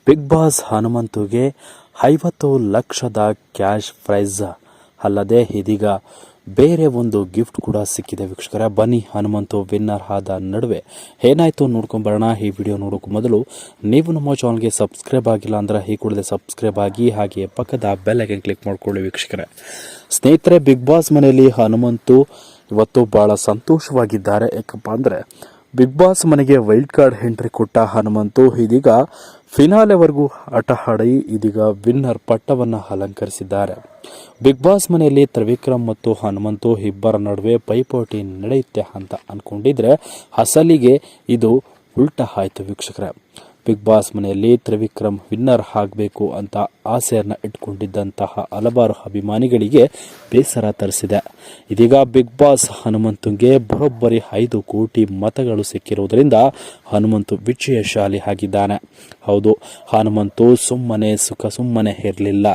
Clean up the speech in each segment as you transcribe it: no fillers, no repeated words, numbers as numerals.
Big boss ಹನುಮಂತುಗೆ 50 ಲಕ್ಷದ cash prize ಅಲ್ಲದೆ ಇದೀಗ ಬೇರೆ ಒಂದು ಗಿಫ್ಟ್ ಕೂಡ ಸಿಕ್ಕಿದೆ ವೀಕ್ಷಕರೇ. ಬನ್ನಿ ಹನುಮಂತು ವಿನ್ನರ್ ಆದ ನಡುವೆ ಏನಾಯ್ತು ನೋಡ್ಕೊಂಬರೋಣ. ಈ ವಿಡಿಯೋ ನೋಡೋಕೆ ಮೊದಲು ನೀವು ನಮ್ಮ ಚಾನಲ್ಗೆ ಸಬ್ಸ್ಕ್ರೈಬ್ ಆಗಿಲ್ಲ ಅಂದ್ರೆ ಈ ಕೂಡಲೇ ಸಬ್ಸ್ಕ್ರೈಬ್ ಆಗಿ, ಹಾಗೆ ಪಕ್ಕದ ಬೆಲ್ ಐಕನ್ ಕ್ಲಿಕ್ ಮಾಡ್ಕೊಳ್ಳಿ ವೀಕ್ಷಕರೇ. ಸ್ನೇಹಿತರೆ, ಬಿಗ್ ಬಾಸ್ ಮನೆಯಲ್ಲಿ ಹನುಮಂತು ಇವತ್ತು ಬಹಳ ಸಂತೋಷವಾಗಿದ್ದಾರೆ. ಯಾಕಪ್ಪ ಅಂದರೆ ಬಿಗ್ ಬಾಸ್ ಮನೆಗೆ ವೈಲ್ಡ್ ಕಾರ್ಡ್ ಎಂಟ್ರಿ ಕೊಟ್ಟ ಹನುಮಂತು ಇದೀಗ ಫಿನಾಲೆವರೆಗೂ ಆಟ ಆಡಿ ಇದೀಗ ವಿನ್ನರ್ ಪಟ್ಟವನ್ನು ಅಲಂಕರಿಸಿದ್ದಾರೆ. ಬಿಗ್ ಬಾಸ್ ಮನೆಯಲ್ಲಿ ತ್ರಿವಿಕ್ರಮ್ ಮತ್ತು ಹನುಮಂತು ಇಬ್ಬರ ನಡುವೆ ಪೈಪೋಟಿ ನಡೆಯುತ್ತೆ ಅಂತ ಅನ್ಕೊಂಡಿದ್ರೆ ಅಸಲಿಗೆ ಇದು ಉಲ್ಟಾ ಆಯ್ತು ವೀಕ್ಷಕರೇ. ಬಿಗ್ ಬಾಸ್ ಮನೆಯಲ್ಲಿ ತ್ರಿವಿಕ್ರಮ್ ವಿನ್ನರ್ ಆಗಬೇಕು ಅಂತ ಆಸೆಯನ್ನು ಇಟ್ಕೊಂಡಿದ್ದಂತಹ ಹಲವಾರು ಅಭಿಮಾನಿಗಳಿಗೆ ಬೇಸರ ತರಿಸಿದೆ. ಇದೀಗ ಬಿಗ್ ಬಾಸ್ ಹನುಮಂತುಗೆ ಬರೋಬ್ಬರಿ 5 ಕೋಟಿ ಮತಗಳು ಸಿಕ್ಕಿರುವುದರಿಂದ ಹನುಮಂತು ವಿಜಯಶಾಲಿ ಆಗಿದ್ದಾನೆ. ಹೌದು, ಹನುಮಂತು ಸುಮ್ಮನೆ ಇರಲಿಲ್ಲ.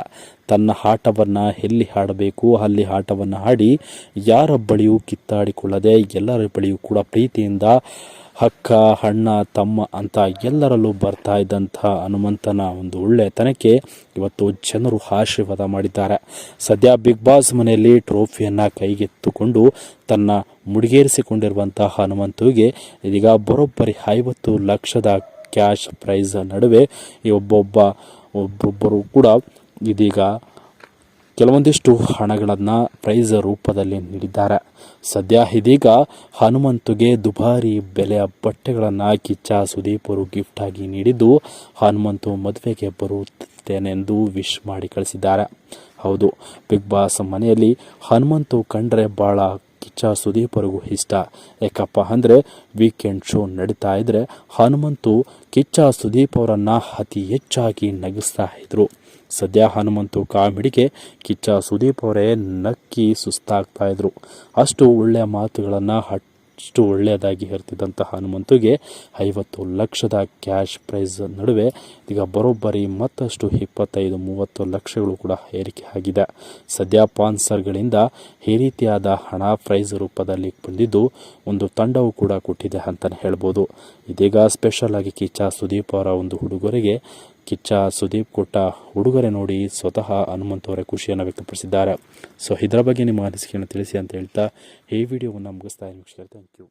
ತನ್ನ ಆಟವನ್ನು ಎಲ್ಲಿ ಆಡಬೇಕು ಅಲ್ಲಿ ಆಟವನ್ನು ಆಡಿ ಯಾರ ಬಳಿಯೂ ಕಿತ್ತಾಡಿಕೊಳ್ಳದೆ ಎಲ್ಲರ ಬಳಿಯೂ ಕೂಡ ಪ್ರೀತಿಯಿಂದ ಅಕ್ಕ, ಅಣ್ಣ, ತಮ್ಮ ಅಂತ ಎಲ್ಲರಲ್ಲೂ ಬರ್ತಾ ಇದ್ದಂಥ ಹನುಮಂತನ ಒಂದು ಒಳ್ಳೆತನಕ್ಕೆ ಇವತ್ತು ಜನರು ಆಶೀರ್ವಾದ ಮಾಡಿದ್ದಾರೆ. ಸದ್ಯ ಬಿಗ್ ಬಾಸ್ ಮನೆಯಲ್ಲಿ ಟ್ರೋಫಿಯನ್ನು ಕೈಗೆತ್ತಿಕೊಂಡು ತನ್ನ ಮುಡಿಗೇರಿಸಿಕೊಂಡಿರುವಂಥ ಹನುಮಂತುಗೆ ಇದೀಗ ಬರೋಬ್ಬರಿ 50 ಲಕ್ಷದ ಕ್ಯಾಶ್ ಪ್ರೈಸ್ ನಡುವೆ ಒಬ್ಬೊಬ್ಬರು ಕೂಡ ಇದೀಗ ಕೆಲವೊಂದಿಷ್ಟು ಹಣಗಳನ್ನು ಪ್ರೈಸ್ ರೂಪದಲ್ಲಿ ನೀಡಿದ್ದಾರೆ. ಸದ್ಯ ಇದೀಗ ಹನುಮಂತುಗೆ ದುಬಾರಿ ಬೆಲೆಯ ಬಟ್ಟೆಗಳನ್ನು ಕಿಚ್ಚ ಸುದೀಪ್ ಅವರು ಗಿಫ್ಟ್ ಆಗಿ ನೀಡಿದ್ದು ಹನುಮಂತು ಮದುವೆಗೆ ಬರುತ್ತೇನೆಂದು ವಿಶ್ ಮಾಡಿ ಕಳಿಸಿದ್ದಾರೆ. ಹೌದು, ಬಿಗ್ ಬಾಸ್ ಮನೆಯಲ್ಲಿ ಹನುಮಂತು ಕಂಡ್ರೆ ಭಾಳ ಕಿಚ್ಚ ಸುದೀಪ್ ಅವರಿಗೂ ಇಷ್ಟ. ಯಾಕಪ್ಪ ಅಂದರೆ ವೀಕೆಂಡ್ ಶೋ ನಡೀತಾ ಇದ್ರೆ ಹನುಮಂತು ಕಿಚ್ಚ ಸುದೀಪ್ ಅವರನ್ನು ಅತಿ ಹೆಚ್ಚಾಗಿ ನಗಿಸ್ತಾ ಇದ್ರು. ಸದ್ಯ ಹನುಮಂತು ಕಾಮಿಡಿಗೆ ಕಿಚ್ಚ ಸುದೀಪ್ ಅವರೇ ನಕ್ಕಿ ಸುಸ್ತಾಗ್ತಾ ಇದ್ರು. ಅಷ್ಟು ಒಳ್ಳೆಯ ಮಾತುಗಳನ್ನು ಅಷ್ಟು ಒಳ್ಳೆಯದಾಗಿ ಹೇಳ್ತಿದ್ದಂಥ ಹನುಮಂತುಗೆ 50 ಲಕ್ಷದ ಕ್ಯಾಶ್ ಪ್ರೈಸ್ ನಡುವೆ ಈಗ ಬರೋಬ್ಬರಿ ಮತ್ತಷ್ಟು 25-30 ಲಕ್ಷಗಳು ಕೂಡ ಏರಿಕೆ ಆಗಿದೆ. ಸದ್ಯ ಸ್ಪಾನ್ಸರ್ಗಳಿಂದ ಈ ರೀತಿಯಾದ ಹಣ ಪ್ರೈಸ್ ರೂಪದಲ್ಲಿ ಬಂದಿದ್ದು ಒಂದು ತಂಡವು ಕೂಡ ಕೊಟ್ಟಿದೆ ಅಂತಲೇ ಹೇಳ್ಬೋದು. ಇದೀಗ ಸ್ಪೆಷಲ್ ಆಗಿ ಕಿಚ್ಚ ಸುದೀಪ್ ಅವರ ಒಂದು ಹುಡುಗರಿಗೆ ಕಿಚ್ಚ ಸುದೀಪ್ ಕೊಟ್ಟ ಉಡುಗೊರೆ ನೋಡಿ ಸ್ವತಃ ಹನುಮಂತವರೇ ಖುಷಿಯನ್ನು ವ್ಯಕ್ತಪಡಿಸಿದ್ದಾರೆ. ಸೊ ಇದರ ಬಗ್ಗೆ ನಿಮ್ಮ ಅನಿಸಿಕೆಯನ್ನು ತಿಳಿಸಿ ಅಂತ ಹೇಳ್ತಾ ಈ ವಿಡಿಯೋವನ್ನು ಮುಗಿಸ್ತಾ ಇದ್ದೀನಿ. Thank you.